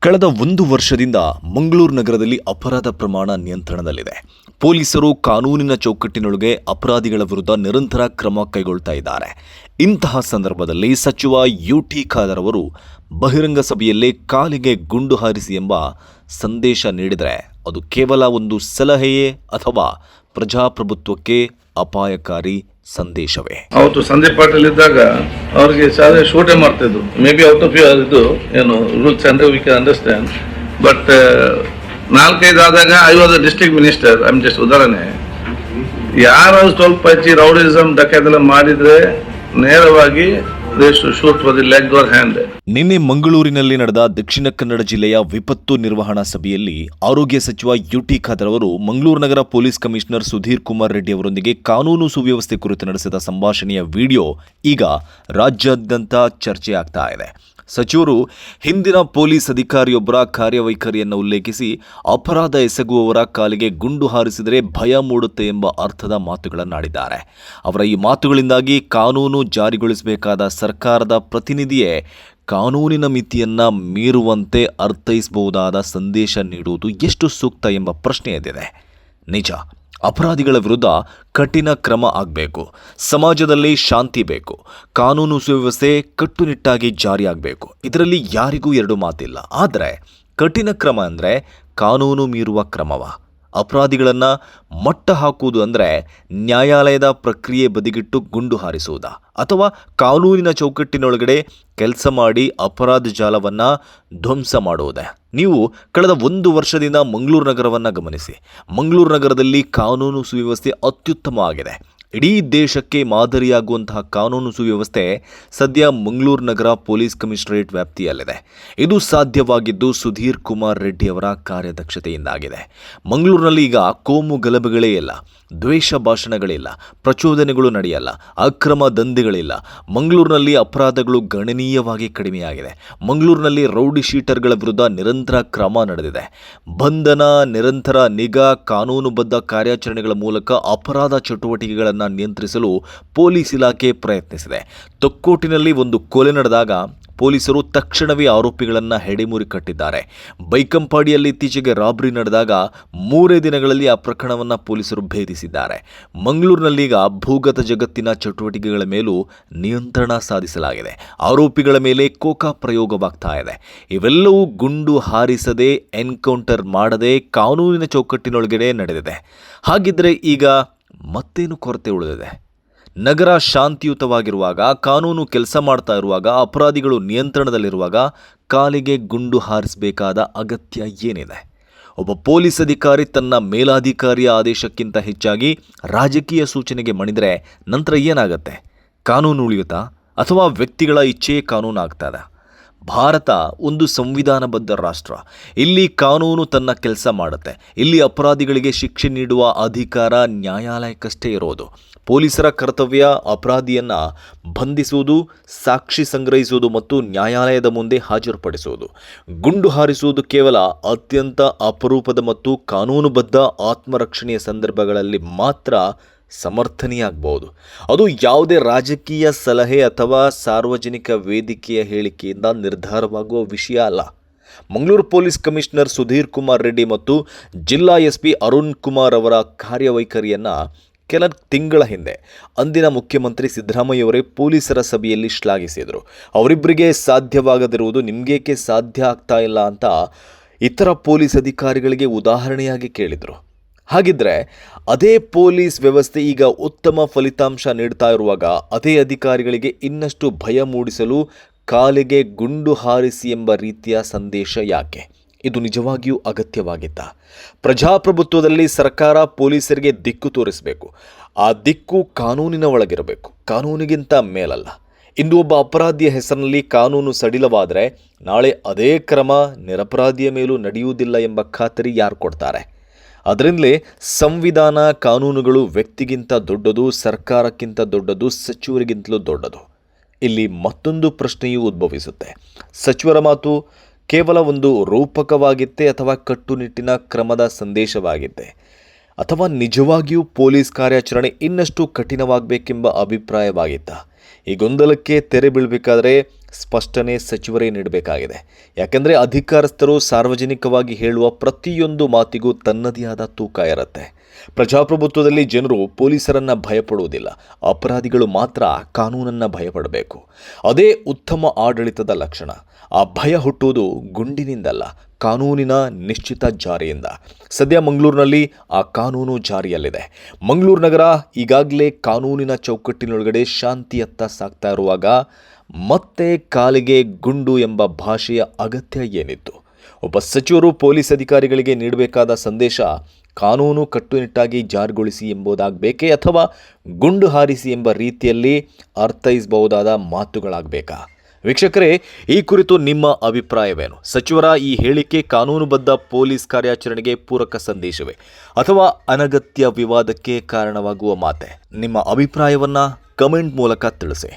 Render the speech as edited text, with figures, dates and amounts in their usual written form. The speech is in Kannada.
ಕಳೆದ ಒಂದು ವರ್ಷದಿಂದ ಮಂಗಳೂರು ನಗರದಲ್ಲಿ ಅಪರಾಧ ಪ್ರಮಾಣ ನಿಯಂತ್ರಣದಲ್ಲಿದೆ. ಪೊಲೀಸರು ಕಾನೂನಿನ ಚೌಕಟ್ಟಿನೊಳಗೆ ಅಪರಾಧಿಗಳ ವಿರುದ್ಧ ನಿರಂತರ ಕ್ರಮ ಕೈಗೊಳ್ತಾ ಇದ್ದಾರೆ. ಇಂತಹ ಸಂದರ್ಭದಲ್ಲಿ ಸಚಿವ ಯುಟಿ ಖಾದರ್ ಅವರು ಬಹಿರಂಗ ಸಭೆಯಲ್ಲೇ ಕಾಲಿಗೆ ಗುಂಡು ಹಾರಿಸಿ ಎಂಬ ಸಂದೇಶ ನೀಡಿದರೆ ಅದು ಕೇವಲ ಒಂದು ಸಲಹೆಯೇ ಅಥವಾ ಪ್ರಜಾಪ್ರಭುತ್ವಕ್ಕೆ ಅಪಾಯಕಾರಿ ಸಂದೇಶವೇ? ಅವತ್ತು ಸಂದೀಪ್ ಪಾಟೀಲ್ ಇದ್ದಾಗ ಅವ್ರಿಗೆ ಶೂಟೇ ಮಾಡ್ತಿದ್ರು. ಮೇ ಬಿ ಔಟ್ ಆಫ್ ಇದು ಏನು ರೂಲ್ಸ್ ಅಂದ್ರೆ ವಿ ಕ್ಯಾನ್ ಅಂಡರ್ಸ್ಟ್ಯಾಂಡ್. ಬಟ್ 4-5 ಆದಾಗ I was a district minister. I am just ಉದಾಹರಣೆ. ಯಾರು ಸ್ವಲ್ಪ ಹೆಚ್ಚಿ ರೌಡಿಸಮ್ ಡಕಾಯತೆಲ್ಲ ಮಾಡಿದ್ರೆ ನೇರವಾಗಿ shoot for the leg or hand. ನಿನ್ನೆ ಮಂಗಳೂರಿನಲ್ಲಿ ನಡೆದ ದಕ್ಷಿಣ ಕನ್ನಡ ಜಿಲ್ಲೆಯ ವಿಪತ್ತು ನಿರ್ವಹಣಾ ಸಭೆಯಲ್ಲಿ ಆರೋಗ್ಯ ಸಚಿವ ಯುಟಿ ಖಾದರ್ ಅವರು ಮಂಗಳೂರು ನಗರ ಪೊಲೀಸ್ ಕಮಿಷನರ್ ಸುಧೀರ್ ಕುಮಾರ್ ರೆಡ್ಡಿ ಅವರೊಂದಿಗೆ ಕಾನೂನು ಸುವ್ಯವಸ್ಥೆ ಕುರಿತು ನಡೆಸಿದ ಸಂಭಾಷಣೆಯ ವಿಡಿಯೋ ಈಗ ರಾಜ್ಯಾದ್ಯಂತ ಚರ್ಚೆಯಾಗ್ತಾ ಇದೆ. ಸಚಿವರು ಹಿಂದಿನ ಪೊಲೀಸ್ ಅಧಿಕಾರಿಯೊಬ್ಬರ ಕಾರ್ಯವೈಖರಿಯನ್ನು ಉಲ್ಲೇಖಿಸಿ ಅಪರಾಧ ಎಸಗುವವರ ಕಾಲಿಗೆ ಗುಂಡು ಹಾರಿಸಿದರೆ ಭಯ ಮೂಡುತ್ತೆ ಎಂಬ ಅರ್ಥದ ಮಾತುಗಳನ್ನಾಡಿದ್ದಾರೆ. ಅವರ ಈ ಮಾತುಗಳಿಂದಾಗಿ ಕಾನೂನು ಜಾರಿಗೊಳಿಸಬೇಕಾದ ಸರ್ಕಾರದ ಪ್ರತಿನಿಧಿಯೇ ಕಾನೂನಿನ ಮಿತಿಯನ್ನ ಮೀರುವಂತೆ ಅರ್ಥೈಸಬಹುದಾದ ಸಂದೇಶ ನೀಡುವುದು ಎಷ್ಟು ಸೂಕ್ತ ಎಂಬ ಪ್ರಶ್ನೆ ಎದ್ದಿದೆ. ನಿಜ, ಅಪರಾಧಿಗಳ ವಿರುದ್ಧ ಕಠಿಣ ಕ್ರಮ ಆಗಬೇಕು. ಸಮಾಜದಲ್ಲಿ ಶಾಂತಿ ಬೇಕು. ಕಾನೂನು ಸುವ್ಯವಸ್ಥೆ ಕಟ್ಟುನಿಟ್ಟಾಗಿ ಜಾರಿಯಾಗಬೇಕು. ಇದರಲ್ಲಿ ಯಾರಿಗೂ ಎರಡು ಮಾತಿಲ್ಲ. ಆದರೆ ಕಠಿಣ ಕ್ರಮ ಅಂದರೆ ಕಾನೂನು ಮೀರುವ ಕ್ರಮವ? ಅಪರಾಧಿಗಳನ್ನು ಮಟ್ಟ ಹಾಕುವುದು ಅಂದರೆ ನ್ಯಾಯಾಲಯದ ಪ್ರಕ್ರಿಯೆ ಬದಿಗಿಟ್ಟು ಗುಂಡು ಹಾರಿಸುವುದಾ? ಅಥವಾ ಕಾನೂನಿನ ಚೌಕಟ್ಟಿನೊಳಗಡೆ ಕೆಲಸ ಮಾಡಿ ಅಪರಾಧ ಜಾಲವನ್ನು ಧ್ವಂಸ ಮಾಡುವುದೇ? ನೀವು ಕಳೆದ ಒಂದು ವರ್ಷದಿಂದ ಮಂಗಳೂರು ನಗರವನ್ನು ಗಮನಿಸಿ. ಮಂಗಳೂರು ನಗರದಲ್ಲಿ ಕಾನೂನು ಸುವ್ಯವಸ್ಥೆ ಅತ್ಯುತ್ತಮವಾಗಿದೆ. ಇಡೀ ದೇಶಕ್ಕೆ ಮಾದರಿಯಾಗುವಂತಹ ಕಾನೂನು ಸುವ್ಯವಸ್ಥೆ ಸದ್ಯ ಮಂಗಳೂರು ನಗರ ಪೊಲೀಸ್ ಕಮಿಷನರೇಟ್ ವ್ಯಾಪ್ತಿಯಲ್ಲಿದೆ. ಇದು ಸಾಧ್ಯವಾಗಿದ್ದು ಸುಧೀರ್ ಕುಮಾರ್ ರೆಡ್ಡಿ ಅವರ ಕಾರ್ಯದಕ್ಷತೆಯಿಂದಾಗಿದೆ. ಮಂಗಳೂರಿನಲ್ಲಿ ಈಗ ಕೋಮು ಗಲಭೆಗಳೇ ಇಲ್ಲ, ದ್ವೇಷ ಭಾಷಣಗಳಿಲ್ಲ, ಪ್ರಚೋದನೆಗಳು ನಡೆಯಲ್ಲ, ಅಕ್ರಮ ದಂಧೆಗಳಿಲ್ಲ. ಮಂಗಳೂರಿನಲ್ಲಿ ಅಪರಾಧಗಳು ಗಣನೀಯವಾಗಿ ಕಡಿಮೆಯಾಗಿದೆ. ಮಂಗಳೂರಿನಲ್ಲಿ ರೌಡಿ ಶೀಟರ್ಗಳ ವಿರುದ್ಧ ನಿರಂತರ ಕ್ರಮ ನಡೆದಿದೆ. ಬಂಧನ, ನಿರಂತರ ನಿಗಾ, ಕಾನೂನುಬದ್ಧ ಕಾರ್ಯಾಚರಣೆಗಳ ಮೂಲಕ ಅಪರಾಧ ಚಟುವಟಿಕೆಗಳನ್ನು ನಿಯಂತ್ರಿಸಲು ಪೊಲೀಸ್ ಇಲಾಖೆ ಪ್ರಯತ್ನಿಸಿದೆ. ತೊಕ್ಕೋಟಿನಲ್ಲಿ ಒಂದು ಕೊಲೆ ನಡೆದಾಗ ಪೊಲೀಸರು ತಕ್ಷಣವೇ ಆರೋಪಿಗಳನ್ನು ಹೆಡೆಮುರಿ ಕಟ್ಟಿದ್ದಾರೆ. ಬೈಕಂಪಾಡಿಯಲ್ಲಿ ಇತ್ತೀಚೆಗೆ ರಾಬರಿ ನಡೆದಾಗ 3 ದಿನಗಳಲ್ಲಿ ಆ ಪ್ರಕರಣವನ್ನು ಪೊಲೀಸರು ಭೇದಿಸಿದ್ದಾರೆ. ಮಂಗಳೂರಿನಲ್ಲೀಗ ಭೂಗತ ಜಗತ್ತಿನ ಚಟುವಟಿಕೆಗಳ ಮೇಲೂ ನಿಯಂತ್ರಣ ಸಾಧಿಸಲಾಗಿದೆ. ಆರೋಪಿಗಳ ಮೇಲೆ ಕೋಕಾ ಪ್ರಯೋಗವಾಗ್ತಾ ಇದೆ. ಇವೆಲ್ಲವೂ ಗುಂಡು ಹಾರಿಸದೆ, ಎನ್ಕೌಂಟರ್ ಮಾಡದೆ ಕಾನೂನಿನ ಚೌಕಟ್ಟಿನೊಳಗಡೆ ನಡೆದಿದೆ. ಹಾಗಿದ್ರೆ ಈಗ ಮತ್ತೇನು ಕೊರತೆ ಉಳಿದಿದೆ? ನಗರ ಶಾಂತಿಯುತವಾಗಿರುವಾಗ, ಕಾನೂನು ಕೆಲಸ ಮಾಡ್ತಾ ಇರುವಾಗ, ಅಪರಾಧಿಗಳು ನಿಯಂತ್ರಣದಲ್ಲಿರುವಾಗ ಕಾಲಿಗೆ ಗುಂಡು ಹಾರಿಸಬೇಕಾದ ಅಗತ್ಯ ಏನಿದೆ? ಒಬ್ಬ ಪೊಲೀಸ್ ಅಧಿಕಾರಿ ತನ್ನ ಮೇಲಾಧಿಕಾರಿಯ ಆದೇಶಕ್ಕಿಂತ ಹೆಚ್ಚಾಗಿ ರಾಜಕೀಯ ಸೂಚನೆಗೆ ಮಣಿದರೆ ನಂತರ ಏನಾಗುತ್ತೆ? ಕಾನೂನು ಉಳಿಯುತ್ತಾ ಅಥವಾ ವ್ಯಕ್ತಿಗಳ ಇಚ್ಛೆಯೇ ಕಾನೂನು ಆಗ್ತದ? ಭಾರತ ಒಂದು ಸಂವಿಧಾನಬದ್ಧ ರಾಷ್ಟ್ರ. ಇಲ್ಲಿ ಕಾನೂನು ತನ್ನ ಕೆಲಸ ಮಾಡುತ್ತೆ. ಇಲ್ಲಿ ಅಪರಾಧಿಗಳಿಗೆ ಶಿಕ್ಷೆ ನೀಡುವ ಅಧಿಕಾರ ನ್ಯಾಯಾಲಯಕ್ಕಷ್ಟೇ ಇರೋದು. ಪೊಲೀಸರ ಕರ್ತವ್ಯ ಅಪರಾಧಿಯನ್ನು ಬಂಧಿಸುವುದು, ಸಾಕ್ಷಿ ಸಂಗ್ರಹಿಸುವುದು ಮತ್ತು ನ್ಯಾಯಾಲಯದ ಮುಂದೆ ಹಾಜರುಪಡಿಸುವುದು. ಗುಂಡು ಹಾರಿಸುವುದು ಕೇವಲ ಅತ್ಯಂತ ಅಪರೂಪದ ಮತ್ತು ಕಾನೂನುಬದ್ಧ ಆತ್ಮರಕ್ಷಣೆಯ ಸಂದರ್ಭಗಳಲ್ಲಿ ಮಾತ್ರ ಸಮರ್ಥನೀಯಾಗಬಹುದು. ಅದು ಯಾವುದೇ ರಾಜಕೀಯ ಸಲಹೆ ಅಥವಾ ಸಾರ್ವಜನಿಕ ವೇದಿಕೆಯ ಹೇಳಿಕೆಯಿಂದ ನಿರ್ಧಾರವಾಗುವ ವಿಷಯ ಅಲ್ಲ. ಮಂಗಳೂರು ಪೊಲೀಸ್ ಕಮಿಷನರ್ ಸುಧೀರ್ ಕುಮಾರ್ ರೆಡ್ಡಿ ಮತ್ತು ಜಿಲ್ಲಾ ಎಸ್ಪಿ ಅರುಣ್ ಕುಮಾರ್ ಅವರ ಕಾರ್ಯವೈಖರಿಯನ್ನು ಕೆಲ ತಿಂಗಳ ಹಿಂದೆ ಅಂದಿನ ಮುಖ್ಯಮಂತ್ರಿ ಸಿದ್ದರಾಮಯ್ಯವರೇ ಪೊಲೀಸರ ಸಭೆಯಲ್ಲಿ ಶ್ಲಾಘಿಸಿದರು. ಅವರಿಬ್ಬರಿಗೆ ಸಾಧ್ಯವಾಗದಿರುವುದು ನಿಮಗೇಕೆ ಸಾಧ್ಯ ಆಗ್ತಾ ಇಲ್ಲ ಅಂತ ಇತರ ಪೊಲೀಸ್ ಅಧಿಕಾರಿಗಳಿಗೆ ಉದಾಹರಣೆಯಾಗಿ ಕೇಳಿದರು. ಹಾಗಿದ್ರೆ ಅದೇ ಪೊಲೀಸ್ ವ್ಯವಸ್ಥೆ ಈಗ ಉತ್ತಮ ಫಲಿತಾಂಶ ನೀಡ್ತಾ ಇರುವಾಗ ಅದೇ ಅಧಿಕಾರಿಗಳಿಗೆ ಇನ್ನಷ್ಟು ಭಯ ಮೂಡಿಸಲು ಕಾಲಿಗೆ ಗುಂಡು ಹಾರಿಸಿ ಎಂಬ ರೀತಿಯ ಸಂದೇಶ ಯಾಕೆ? ಇದು ನಿಜವಾಗಿಯೂ ಅಗತ್ಯವಾಗಿತ್ತ? ಪ್ರಜಾಪ್ರಭುತ್ವದಲ್ಲಿ ಸರ್ಕಾರ ಪೊಲೀಸರಿಗೆ ದಿಕ್ಕು ತೋರಿಸಬೇಕು. ಆ ದಿಕ್ಕು ಕಾನೂನಿನ ಒಳಗಿರಬೇಕು, ಕಾನೂನಿಗಿಂತ ಮೇಲಲ್ಲ. ಇಂದು ಒಬ್ಬ ಅಪರಾಧಿಯ ಹೆಸರಿನಲ್ಲಿ ಕಾನೂನು ಸಡಿಲವಾದರೆ ನಾಳೆ ಅದೇ ಕ್ರಮ ನಿರಪರಾಧಿಯ ಮೇಲೂ ನಡೆಯುವುದಿಲ್ಲ ಎಂಬ ಖಾತರಿ ಯಾರು ಕೊಡ್ತಾರೆ? ಅದರಿಂದಲೇ ಸಂವಿಧಾನ, ಕಾನೂನುಗಳು ವ್ಯಕ್ತಿಗಿಂತ ದೊಡ್ಡದು, ಸರ್ಕಾರಕ್ಕಿಂತ ದೊಡ್ಡದು, ಸಚಿವರಿಗಿಂತಲೂ ದೊಡ್ಡದು. ಇಲ್ಲಿ ಮತ್ತೊಂದು ಪ್ರಶ್ನೆಯೂ ಉದ್ಭವಿಸುತ್ತೆ. ಸಚಿವರ ಮಾತು ಕೇವಲ ಒಂದು ರೂಪಕವಾಗಿತ್ತೆ ಅಥವಾ ಕಟ್ಟುನಿಟ್ಟಿನ ಕ್ರಮದ ಸಂದೇಶವಾಗಿತ್ತೆ? ಅಥವಾ ನಿಜವಾಗಿಯೂ ಪೊಲೀಸ್ ಕಾರ್ಯಾಚರಣೆ ಇನ್ನಷ್ಟು ಕಠಿಣವಾಗಬೇಕೆಂಬ ಅಭಿಪ್ರಾಯವಾಗಿತ್ತ? ಈ ಗೊಂದಲಕ್ಕೆ ತೆರೆ ಬೀಳಬೇಕಾದ್ರೆ ಸ್ಪಷ್ಟನೆ ಸಚಿವರೇ ನೀಡಬೇಕಾಗಿದೆ. ಯಾಕೆಂದರೆ ಅಧಿಕಾರಸ್ಥರು ಸಾರ್ವಜನಿಕವಾಗಿ ಹೇಳುವ ಪ್ರತಿಯೊಂದು ಮಾತಿಗೂ ತನ್ನದೇ ಆದ ತೂಕ ಇರುತ್ತೆ. ಪ್ರಜಾಪ್ರಭುತ್ವದಲ್ಲಿ ಜನರು ಪೊಲೀಸರನ್ನು ಭಯಪಡುವುದಿಲ್ಲ, ಅಪರಾಧಿಗಳು ಮಾತ್ರ ಕಾನೂನನ್ನು ಭಯಪಡಬೇಕು. ಅದೇ ಉತ್ತಮ ಆಡಳಿತದ ಲಕ್ಷಣ. ಆ ಭಯ ಹುಟ್ಟುವುದು ಗುಂಡಿನಿಂದಲ್ಲ, ಕಾನೂನಿನ ನಿಶ್ಚಿತ ಜಾರಿಯಿಂದ. ಸದ್ಯ ಮಂಗಳೂರಿನಲ್ಲಿ ಆ ಕಾನೂನು ಜಾರಿಯಲ್ಲಿದೆ. ಮಂಗಳೂರು ನಗರ ಈಗಾಗಲೇ ಕಾನೂನಿನ ಚೌಕಟ್ಟಿನೊಳಗಡೆ ಶಾಂತಿಯತ್ತ ಸಾಗ್ತಾ ಇರುವಾಗ ಮತ್ತೆ ಕಾಲಿಗೆ ಗುಂಡು ಎಂಬ ಭಾಷೆಯ ಅಗತ್ಯ ಏನಿತ್ತು? ಒಬ್ಬ ಸಚಿವರು ಪೊಲೀಸ್ ಅಧಿಕಾರಿಗಳಿಗೆ ನೀಡಬೇಕಾದ ಸಂದೇಶ ಕಾನೂನು ಕಟ್ಟುನಿಟ್ಟಾಗಿ ಜಾರಿಗೊಳಿಸಿ ಎಂಬುದಾಗಬೇಕೇ, ಅಥವಾ ಗುಂಡು ಹಾರಿಸಿ ಎಂಬ ರೀತಿಯಲ್ಲಿ ಅರ್ಥೈಸಬಹುದಾದ ಮಾತುಗಳಾಗಬೇಕಾ? ವೀಕ್ಷಕರೇ, ಈ ಕುರಿತು ನಿಮ್ಮ ಅಭಿಪ್ರಾಯವೇನು? ಸಚಿವರ ಈ ಹೇಳಿಕೆ ಕಾನೂನುಬದ್ಧ ಪೊಲೀಸ್ ಕಾರ್ಯಾಚರಣೆಗೆ ಪೂರಕ ಸಂದೇಶವೇ, ಅಥವಾ ಅನಗತ್ಯ ವಿವಾದಕ್ಕೆ ಕಾರಣವಾಗುವ ಮಾತೆ? ನಿಮ್ಮ ಅಭಿಪ್ರಾಯವನ್ನು ಕಮೆಂಟ್ ಮೂಲಕ ತಿಳಿಸಿ.